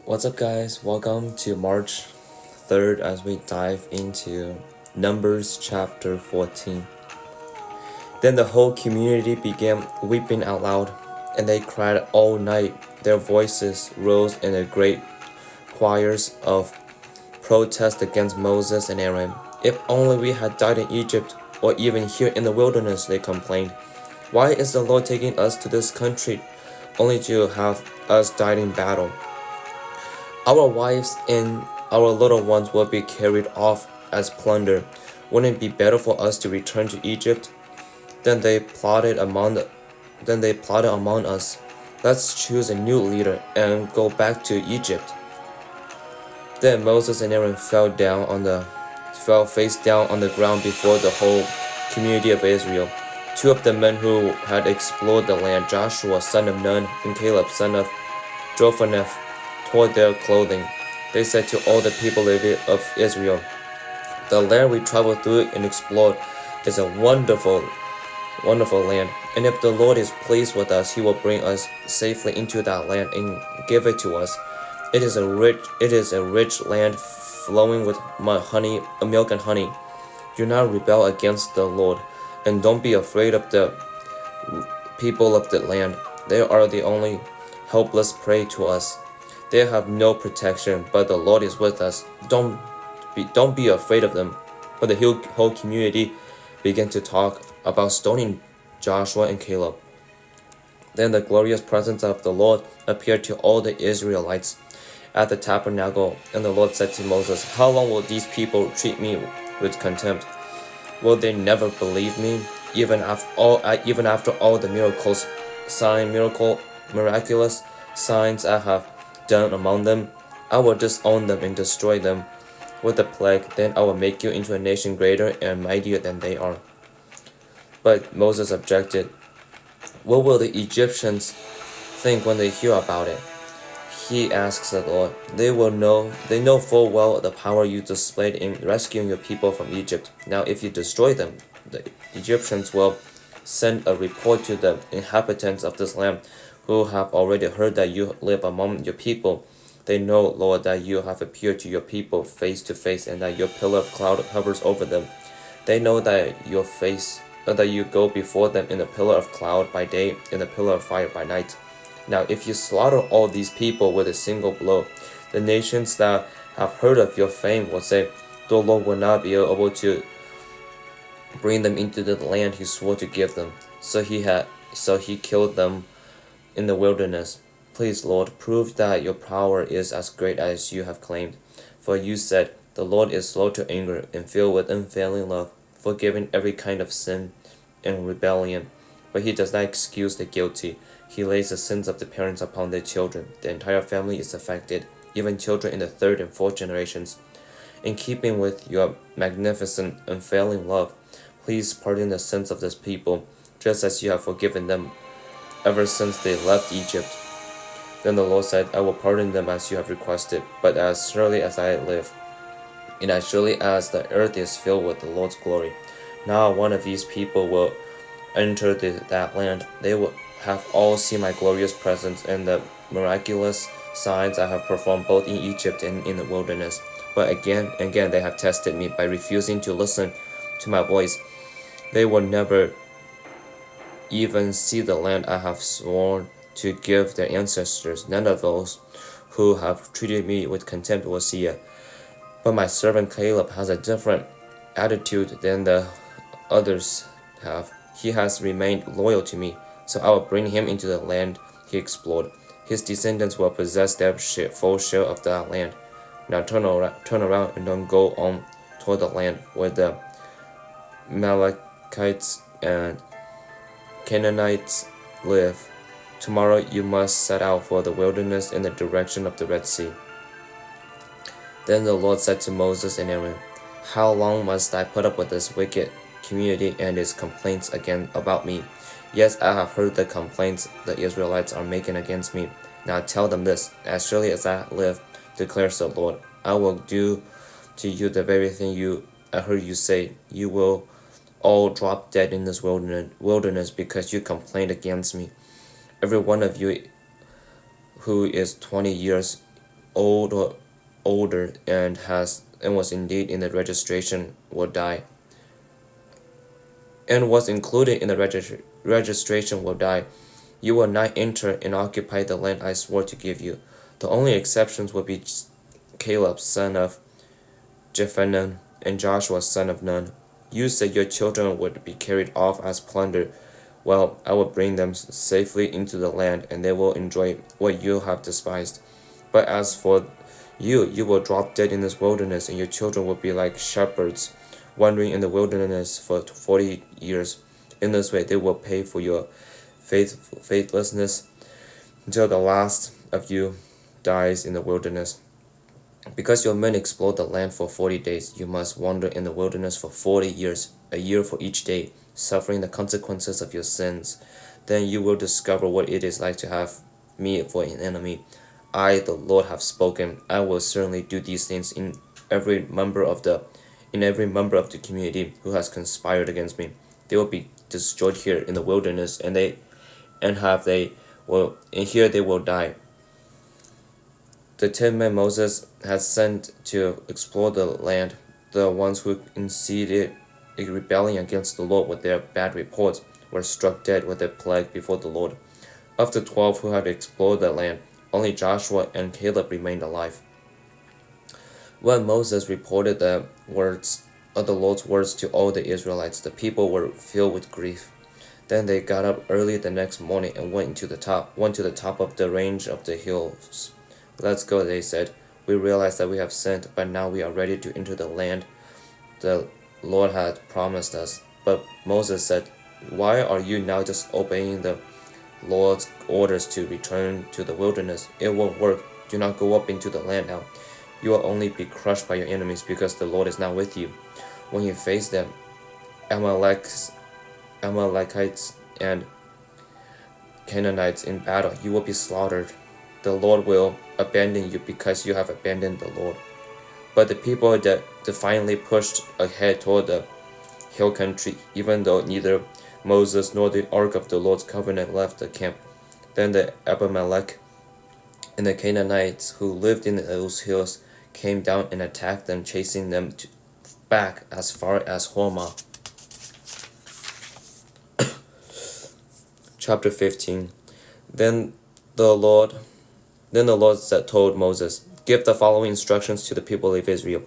What's up, guys? Welcome to March 3rd as we dive into Numbers chapter 14. Then the whole community began weeping out loud, and they cried all night. Their voices rose in a great choirs of protest against Moses and Aaron. If only we had died in Egypt, or even here in the wilderness, they complained. Why is the Lord taking us to this country only to have us die in battle? Our wives and our little ones will be carried off as plunder. Wouldn't it be better for us to return to Egypt? Then they plotted among us. Let's choose a new leader and go back to Egypt. Then Moses and Aaron fell face down on the ground before the whole community of Israel. Two of the men who had explored the land, Joshua son of Nun and Caleb son of Jephunneh, tore their clothing. They said to all the people of Israel, "The land we traveled through and explored is a wonderful land, and if the Lord is pleased with us, he will bring us safely into that land and give it to us. It is a rich land flowing with milk and honey. Do not rebel against the Lord, and don't be afraid of the people of the land. They are the only helpless prey to us. They have no protection, but the Lord is with us. Don't be afraid of them." But the whole community began to talk about stoning Joshua and Caleb. Then the glorious presence of the Lord appeared to all the Israelites at the tabernacle, and the Lord said to Moses, "How long will these people treat me with contempt? Will they never believe me, even after all the miraculous signs I have done among them? I will disown them and destroy them with a plague. Then I will make you into a nation greater and mightier than they are." But Moses objected. "What will the Egyptians think when they hear about it?" He asks the Lord. They know full well the power you displayed in rescuing your people from Egypt. Now if you destroy them, the Egyptians will send a report to the inhabitants of this land, who have already heard that you live among your people. They know, Lord, that you have appeared to your people face to face, and that your pillar of cloud hovers over them. They know that you go before them in a pillar of cloud by day and a pillar of fire by night. Now if you slaughter all these people with a single blow, the nations that have heard of your fame will say, 'The Lord will not be able to bring them into the land he swore to give them.' So he killed them in the wilderness. Please, Lord, prove that your power is as great as you have claimed. For you said, 'The Lord is slow to anger and filled with unfailing love, forgiving every kind of sin and rebellion. But he does not excuse the guilty. He lays the sins of the parents upon their children. The entire family is affected, even children in the third and fourth generations. In keeping with your magnificent, unfailing love, please pardon the sins of this people, just as you have forgiven them ever since they left Egypt.' Then the Lord said, 'I will pardon them as you have requested, but as surely as I live, and as surely as the earth is filled with the Lord's glory, not one of these people will enter that land. They will have all seen my glorious presence and the miraculous signs I have performed both in Egypt and in the wilderness. But again and again they have tested me by refusing to listen to my voice. They will never even see the land I have sworn to give their ancestors. None of those who have treated me with contempt will see it. But my servant Caleb has a different attitude than the others have. He has remained loyal to me, so I will bring him into the land he explored. His descendants will possess their full share of that land. Now turn around and don't go on toward the land where the Amalekites and Canaanites live. Tomorrow you must set out for the wilderness in the direction of the Red Sea." Then the Lord said to Moses and Aaron, "How long must I put up with this wicked community and its complaints about me? Yes, I have heard the complaints the Israelites are making against me. Now tell them this, as surely as I live, declares the Lord, I will do to you the very thing I heard you say. You will all drop dead in this wilderness because you complained against me. Every one of you who is 20 years old or older and was indeed in the registration will die, and was included in the registration will die. You will not enter and occupy the land I swore to give you. The only exceptions will be Caleb, son of Jephunneh, and Joshua, son of Nun. You said your children would be carried off as plunder. Well, I will bring them safely into the land, and they will enjoy what you have despised. But as for you, you will drop dead in this wilderness, and your children will be like shepherds, wandering in the wilderness for 40 years. In this way, they will pay for your faithlessness until the last of you dies in the wilderness. Because your men explored the land for 40 days, you must wander in the wilderness for 40 years, a year for each day, suffering the consequences of your sins. Then you will discover what it is like to have me for an enemy. I, the Lord, have spoken. I will certainly do these things in every member of the community who has conspired against me. They will be destroyed here in the wilderness, and here they will die. The 10 men Moses had sent to explore the land, the ones who incited a rebellion against the Lord with their bad reports, were struck dead with a plague before the Lord. Of the 12 who had explored the land, only Joshua and Caleb remained alive. When Moses reported the words of the Lord's words to all the Israelites, the people were filled with grief. Then they got up early the next morning and went to the top of the range of the hills. Let's go, they said. We realize that we have sinned, but now we are ready to enter the land the Lord had promised us. But Moses said, why are you now just obeying the Lord's orders to return to the wilderness? It won't work. Do not go up into the land now. You will only be crushed by your enemies because the Lord is not with you. When you face them, Amalekites and Canaanites in battle, you will be slaughtered. The Lord will abandon you because you have abandoned the Lord. But the people defiantly pushed ahead toward the hill country, even though neither Moses nor the ark of the Lord's covenant left the camp. Then the Abimelech and the Canaanites who lived in those hills came down and attacked them, chasing them back as far as Hormah. Chapter 15. Then the Lord told Moses, give the following instructions to the people of Israel.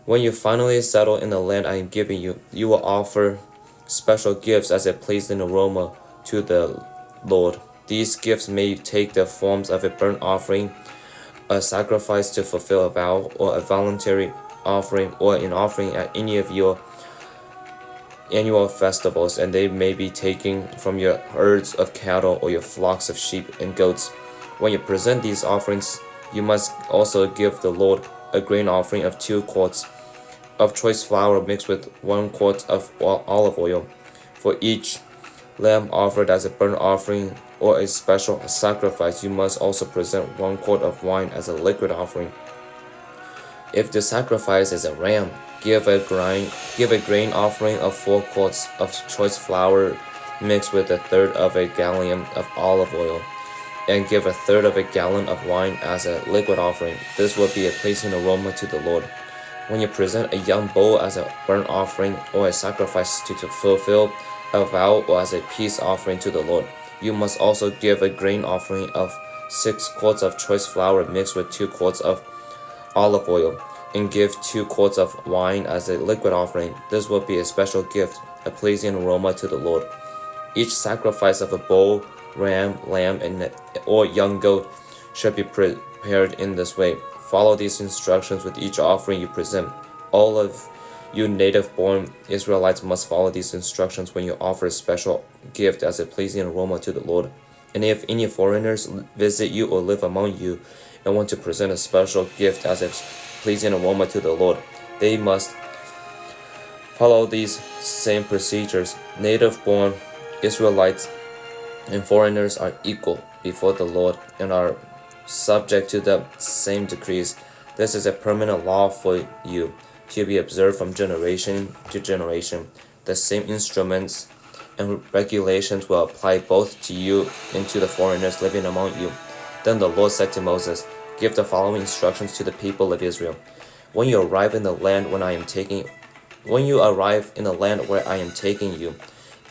When you finally settle in the land I am giving you, you will offer special gifts as a pleasing aroma to the Lord. These gifts may take the forms of a burnt offering, a sacrifice to fulfill a vow, or a voluntary offering, or an offering at any of your annual festivals, and they may be taken from your herds of cattle or your flocks of sheep and goats. When you present these offerings, you must also give the Lord a grain offering of 2 quarts of choice flour mixed with 1 quart of olive oil. For each lamb offered as a burnt offering or a special sacrifice, you must also present 1 quart of wine as a liquid offering. If the sacrifice is a ram, give a grain offering of 4 quarts of choice flour mixed with 1/3 of a gallon of olive oil, and give 1/3 of a gallon of wine as a liquid offering. This will be a pleasing aroma to the Lord. When you present a young bull as a burnt offering or a sacrifice to fulfill a vow or as a peace offering to the Lord, you must also give a grain offering of 6 quarts of choice flour mixed with 2 quarts of olive oil, and give 2 quarts of wine as a liquid offering. This will be a special gift, a pleasing aroma to the Lord. Each sacrifice of a bull, ram, lamb, or young goat should be prepared in this way. Follow these instructions with each offering you present. All of you native-born Israelites must follow these instructions when you offer a special gift as a pleasing aroma to the Lord. And if any foreigners visit you or live among you and want to present a special gift as a pleasing aroma to the Lord, they must follow these same procedures. Native-born Israelites and foreigners are equal before the Lord and are subject to the same decrees. This is a permanent law for you, to be observed from generation to generation. The same instruments and regulations will apply both to you and to the foreigners living among you. Then the Lord said to Moses, give the following instructions to the people of Israel. When you arrive in the land where I am taking you,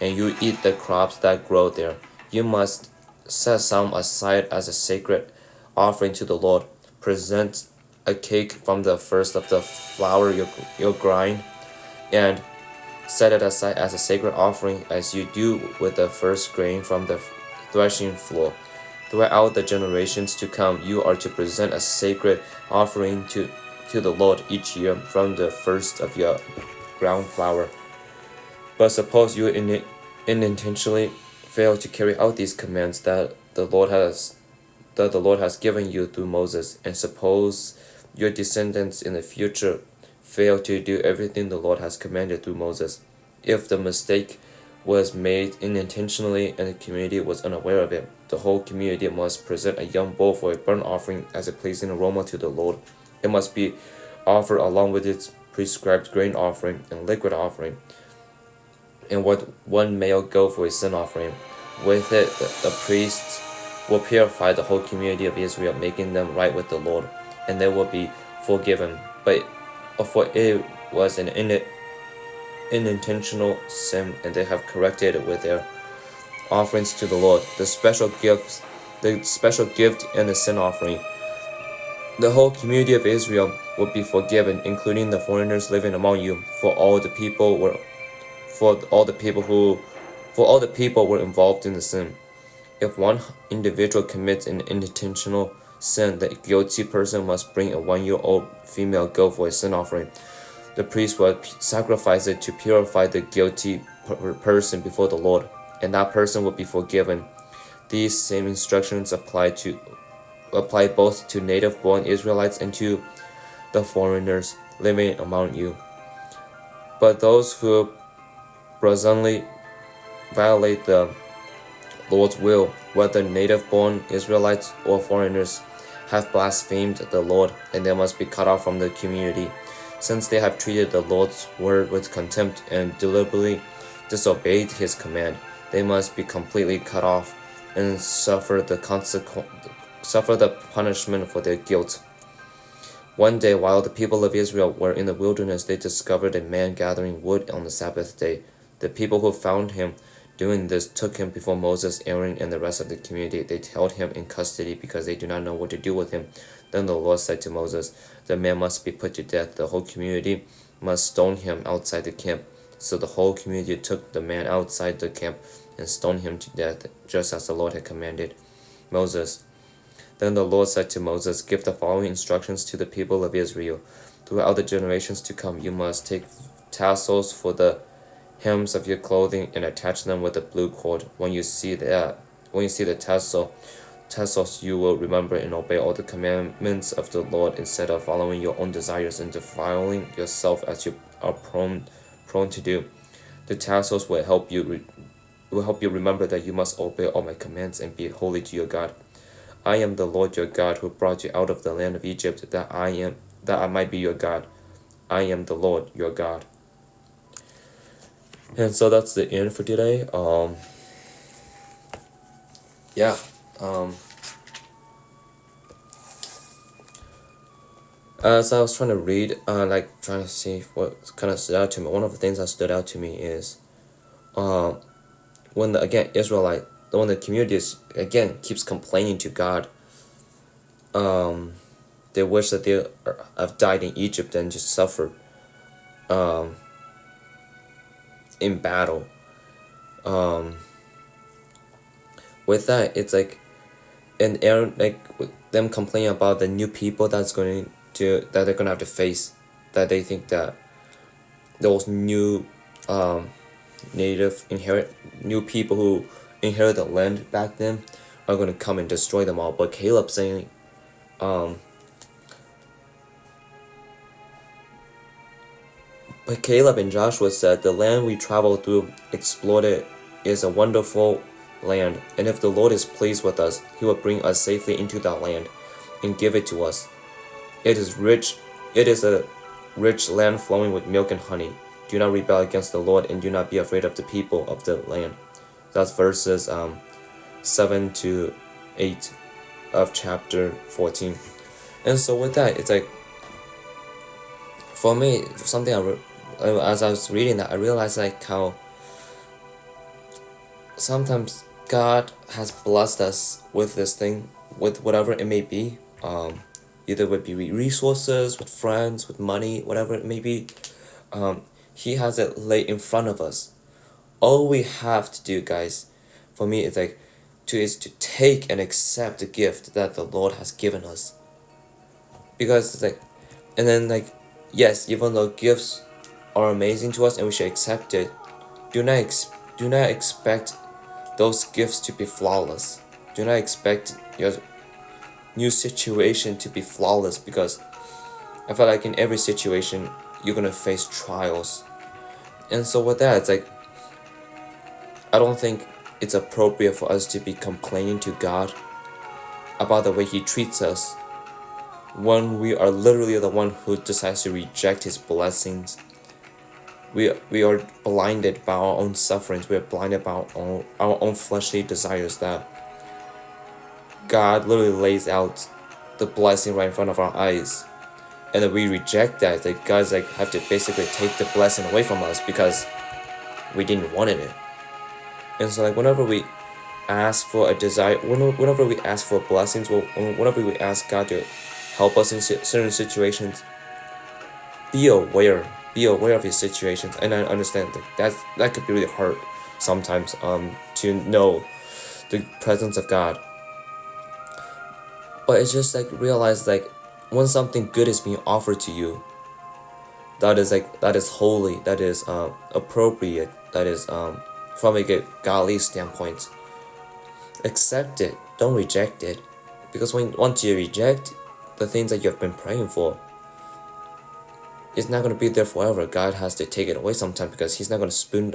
and you eat the crops that grow there, you must set some aside as a sacred offering to the Lord. Present a cake from the first of the flour you grind, and set it aside as a sacred offering as you do with the first grain from the threshing floor. Throughout the generations to come, you are to present a sacred offering to the Lord each year from the first of your ground flour. But suppose you unintentionally fail to carry out these commands that the Lord has given you through Moses, and suppose your descendants in the future fail to do everything the Lord has commanded through Moses. If the mistake was made unintentionally and the community was unaware of it, the whole community must present a young bull for a burnt offering as a pleasing aroma to the Lord. It must be offered along with its prescribed grain offering and liquid offering, and with one male goat for a sin offering. With it, the priests will purify the whole community of Israel, making them right with the Lord, and they will be forgiven. But for it was an unintentional sin, and they have corrected it with their offerings to the Lord, the special gift and the sin offering. The whole community of Israel will be forgiven, including the foreigners living among you, for all the people were involved in the sin. If one individual commits an intentional sin, the guilty person must bring a 1-year-old female goat for a sin offering. The priest will sacrifice it to purify the guilty person before the Lord, and that person will be forgiven. These same instructions apply both to native-born Israelites and to the foreigners living among you. But those who brazenly violate the Lord's will, whether native-born Israelites or foreigners, have blasphemed the Lord, and they must be cut off from the community. Since they have treated the Lord's word with contempt and deliberately disobeyed his command, they must be completely cut off and suffer the punishment for their guilt. One day, while the people of Israel were in the wilderness, they discovered a man gathering wood on the Sabbath day. The people who found him doing this took him before Moses, Aaron, and the rest of the community. They held him in custody because they do not know what to do with him. Then the Lord said to Moses, "The man must be put to death. The whole community must stone him outside the camp." So the whole community took the man outside the camp and stoned him to death, just as the Lord had commanded Moses. Then the Lord said to Moses, "Give the following instructions to the people of Israel. Throughout the generations to come, you must take tassels for the hems of your clothing and attach them with a blue cord. When you see the tassels, you will remember and obey all the commandments of the Lord instead of following your own desires and defiling yourself as you are prone to do. The tassels will help you remember that you must obey all my commands and be holy to your God. I am the Lord your God who brought you out of the land of Egypt, that I might be your God. I am the Lord your God." And so that's the end for today. As I was trying to read, trying to see what kind of stood out to me, one of the things that stood out to me is, when the community keeps complaining to God, they wish that they have died in Egypt and just suffered, in battle. With that, it's like, and Aaron, with them complaining about the new people that they're gonna have to face, that they think that those new new people who inherit the land back then are gonna come and destroy them all. But Caleb saying, but Caleb and Joshua said, "The land we traveled through, explored it, is a wonderful land, and if the Lord is pleased with us, he will bring us safely into that land and give it to us. It is a rich land flowing with milk and honey. Do not rebel against the Lord, and do not be afraid of the people of the land." That's verses 7 to 8 of chapter 14. And so with that, it's like, for me, something as I was reading that, I realized like how sometimes God has blessed us with this thing, with whatever it may be, either with be resources, with friends, with money, whatever it may be. He has it laid in front of us. All we have to do, guys, for me, is to take and accept the gift that the Lord has given us. Because it's like, and then like, yes, even though gifts are amazing to us and we should accept it, do not expect those gifts to be flawless. Do not expect your new situation to be flawless, because I feel like in every situation you're gonna face trials. And so with that, it's like, I don't think it's appropriate for us to be complaining to God about the way He treats us when we are literally the one who decides to reject His blessings. We are blinded by our own sufferings. We are blinded by our own fleshly desires, that God literally lays out the blessing right in front of our eyes, and then we reject that. That God's like have to basically take the blessing away from us because we didn't want it. And so like whenever we ask for a desire, whenever we ask for blessings, whenever we ask God to help us in certain situations, be aware of His situations. And I understand that could be really hard sometimes, to know the presence of God. But it's just like, realize like, when something good is being offered to you, that is holy, that is appropriate, that is from a godly standpoint, accept it. Don't reject it, because once you reject the things that you have been praying for, it's not gonna be there forever. God has to take it away sometime, because He's not gonna spoon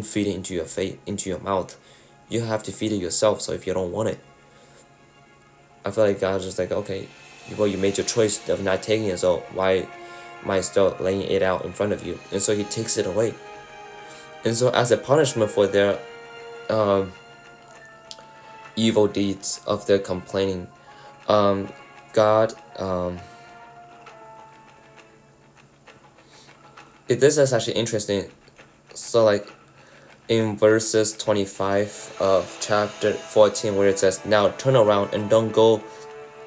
feed it into your mouth. You have to feed it yourself. So if you don't want it, I feel like God's just like, okay, well, you made your choice of not taking it, so why am I still laying it out in front of you? And so He takes it away. And so as a punishment for their evil deeds of their complaining, God, this is actually interesting. So like in verses 25 of chapter 14, where it says, "Now turn around and don't go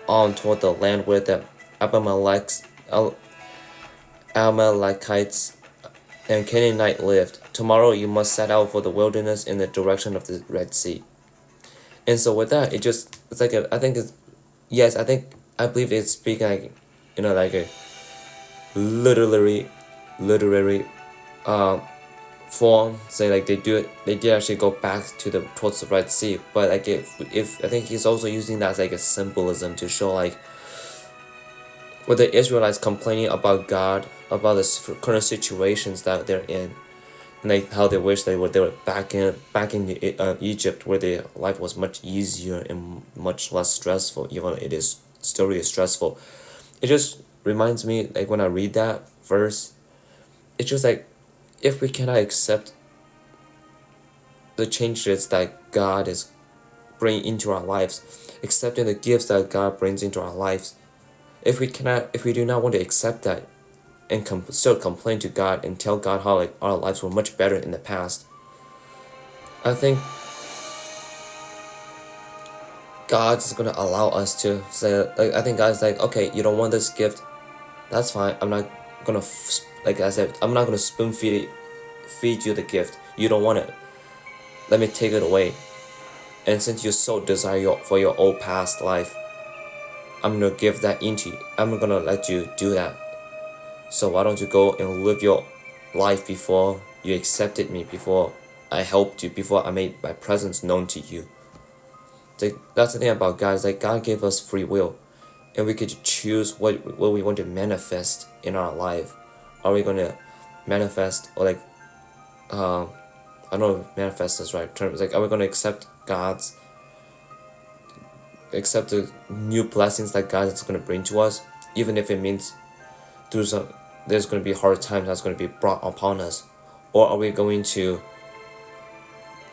on toward the land where the Amalekites and Canaanite lived. Tomorrow you must set out for the wilderness in the direction of the Red Sea." And so with that, it's like I believe it's speaking like, like a literary form. Say like they did actually go back towards the Red Sea, but like if I think he's also using that as like a symbolism to show like, with the Israelites complaining about God, about the current situations that they're in, and like how they wish they were back in Egypt, where their life was much easier and much less stressful, even though it is still really stressful. It just reminds me, like when I read that verse, it's just like, if we cannot accept the changes that God is bringing into our lives, accepting the gifts that God brings into our lives, if we do not want to accept that and still complain to God and tell God how like our lives were much better in the past, I think God's gonna allow us to say, like, I think God's like, okay, you don't want this gift, that's fine. I'm not gonna like I said, I'm not gonna spoon feed you the gift. You don't want it, let me take it away. And since you so desire for your old past life, I'm gonna give that into you. I'm gonna let you do that. So why don't you go and live your life before you accepted me, before I helped you, before I made my presence known to you. That's the thing about God, is like God gave us free will, and we could choose what we want to manifest in our life. Are we gonna manifest, or like I don't know if manifest is the right term. It's like, are we gonna accept the new blessings that God is gonna bring to us, even if it means there's gonna be hard times that's gonna be brought upon us? Or are we going to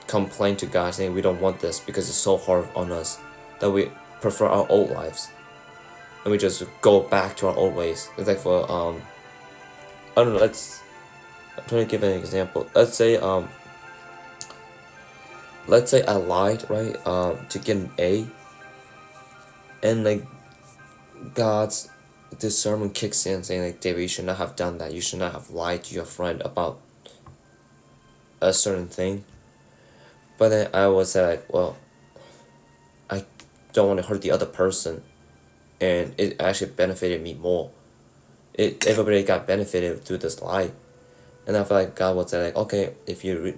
complain to God saying we don't want this because it's so hard on us, that we prefer our old lives? and we just go back to our old ways. It's like for I don't know. I'm trying to give an example. Let's say I lied, right? To get an A, and like God's discernment kicks in, saying like, David, you should not have done that. You should not have lied to your friend about a certain thing. But then I would say like, well, I don't want to hurt the other person, and it actually benefited me more. Everybody got benefited through this lie, and I feel like God would say like, okay, if you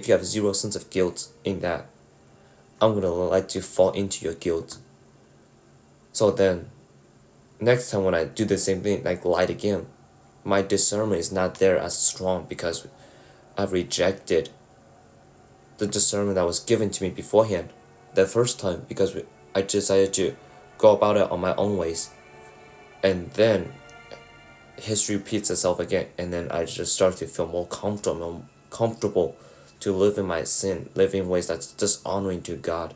have zero sense of guilt in that, I'm gonna let you fall into your guilt. So then, next time when I do the same thing, like lied again, my discernment is not there as strong because I've rejected the discernment that was given to me beforehand, the first time, because I decided to go about it on my own ways, and then history repeats itself again, and then I just start to feel more comfortable to live in my sin, live in ways that's dishonoring to God.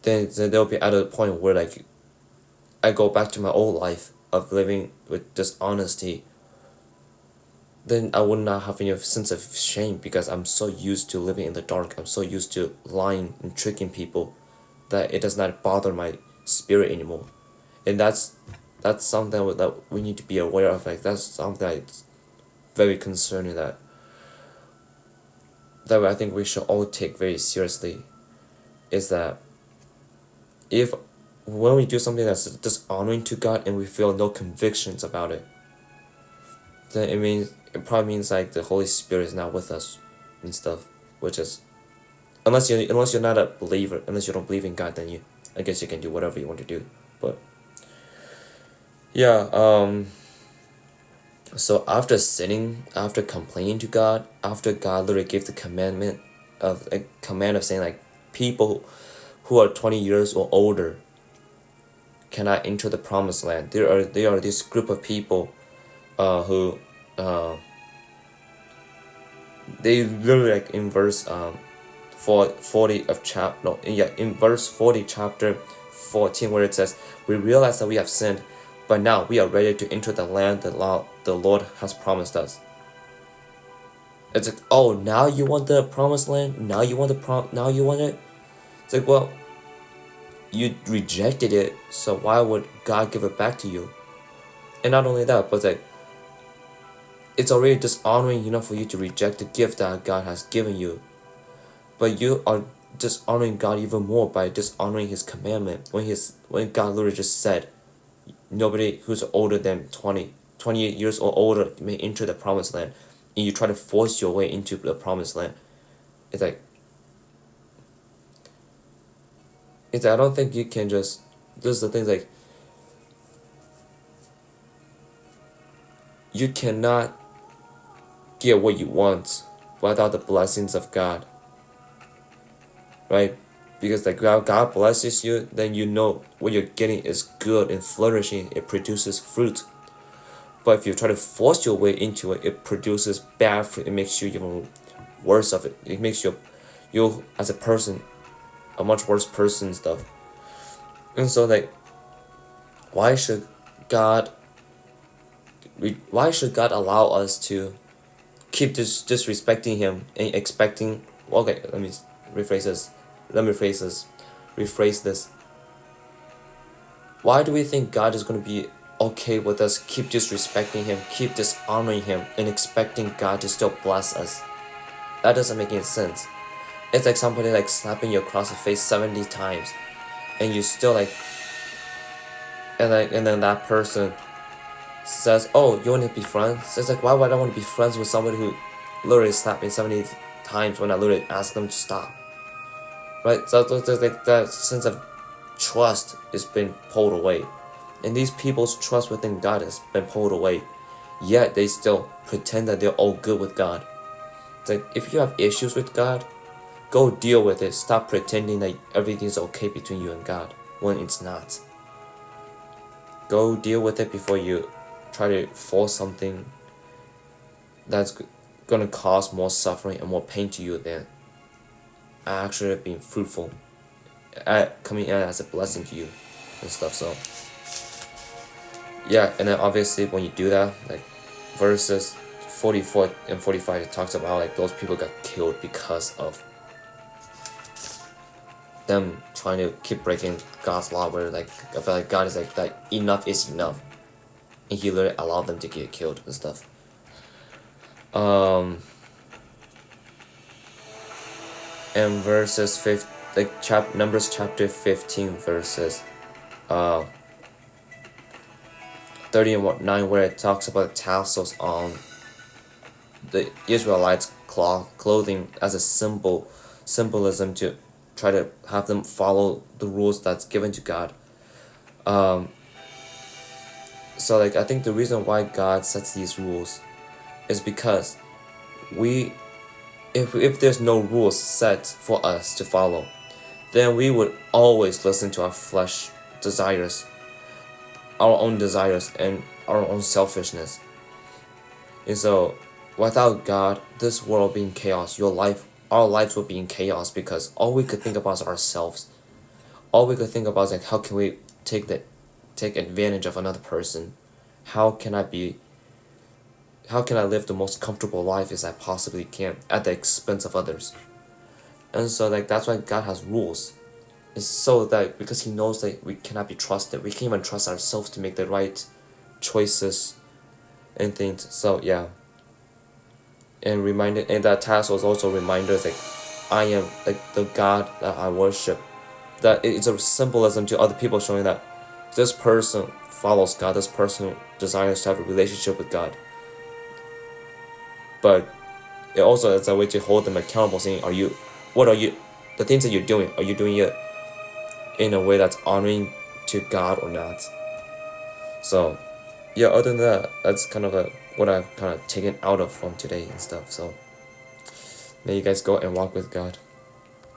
Then there'll be at a point where like I go back to my old life of living with dishonesty. Then I would not have any sense of shame because I'm so used to living in the dark. I'm so used to lying and tricking people that it does not bother my spirit anymore. And that's something that we need to be aware of. Like that's something that's very concerning that I think we should all take very seriously. Is that if when we do something that's dishonoring to God and we feel no convictions about it, then it probably means like the Holy Spirit is not with us and stuff, which is unless you're not a believer, unless you don't believe in God, then I guess you can do whatever you want to do. But yeah, so after sinning, after complaining to God, after God literally gave the command of saying like people who are 20 years or older cannot enter the promised land. They are this group of people who they literally like in verse 40 of in verse 40 chapter 14 where it says, we realize that we have sinned, but now we are ready to enter the land that the Lord has promised us. It's like, oh, now you want the promised land? Now you want now you want it? It's like, well, you rejected it, so why would God give it back to you? And not only that, but like, it's already dishonoring enough for you to reject the gift that God has given you. But you are dishonoring God even more by dishonoring His commandment when God literally just said, nobody who's older than 28 years or older may enter the promised land, and you try to force your way into the promised land. It's like I don't think you can just. This is the thing, like you cannot get what you want without the blessings of God, right? Because like God blesses you, then you know what you're getting is good and flourishing. It produces fruit. But if you try to force your way into it, it produces bad fruit. It makes you even worse of it. It makes you as a person a much worse person and stuff. And so like, why should God allow us to keep disrespecting Him and expecting? Okay, let me rephrase this. Why do we think God is going to be okay with us keep disrespecting Him, keep dishonoring Him, and expecting God to still bless us? That doesn't make any sense. It's like somebody like slapping you across the face 70 times, and you still like, and then that person says, "Oh, you want to be friends?" It's like, why would I want to be friends with somebody who literally slapped me 70 times when I literally asked them to stop? Right? So there's like that sense of trust is being pulled away, and these people's trust within God has been pulled away, yet they still pretend that they're all good with God. It's like, if you have issues with God, go deal with it. Stop pretending that everything's okay between you and God when it's not. Go deal with it before you try to force something that's gonna cause more suffering and more pain to you than actually being fruitful, coming in as a blessing to you. and stuff. So yeah, and then obviously when you do that, like verses 44 and 45, it talks about like those people got killed because of them trying to keep breaking God's law, where like I feel like God is like enough is enough, and He literally allowed them to get killed and stuff. And verses 5, like Numbers chapter 15 verses 39, where it talks about the tassels on the Israelites' clothing as a symbolism to try to have them follow the rules that's given to God. So like I think the reason why God sets these rules is because if there's no rules set for us to follow, then we would always listen to our flesh desires, our own desires, and our own selfishness. And so without God, this world being chaos, our lives would be in chaos, because all we could think about is ourselves. All we could think about is like, how can we take advantage of another person? How can I live the most comfortable life as I possibly can at the expense of others? And so like that's why God has rules. It's so that because He knows that we cannot be trusted. We can't even trust ourselves to make the right choices and things. So yeah. And that tassel is also reminders like I am like the God that I worship. That it's a symbolism to other people, showing that this person follows God, this person desires to have a relationship with God. But it also is a way to hold them accountable, saying, the things that you're doing, are you doing it in a way that's honoring to God or not? So yeah, other than that, that's kind of what I've kind of taken out of from today and stuff. So may you guys go and walk with God.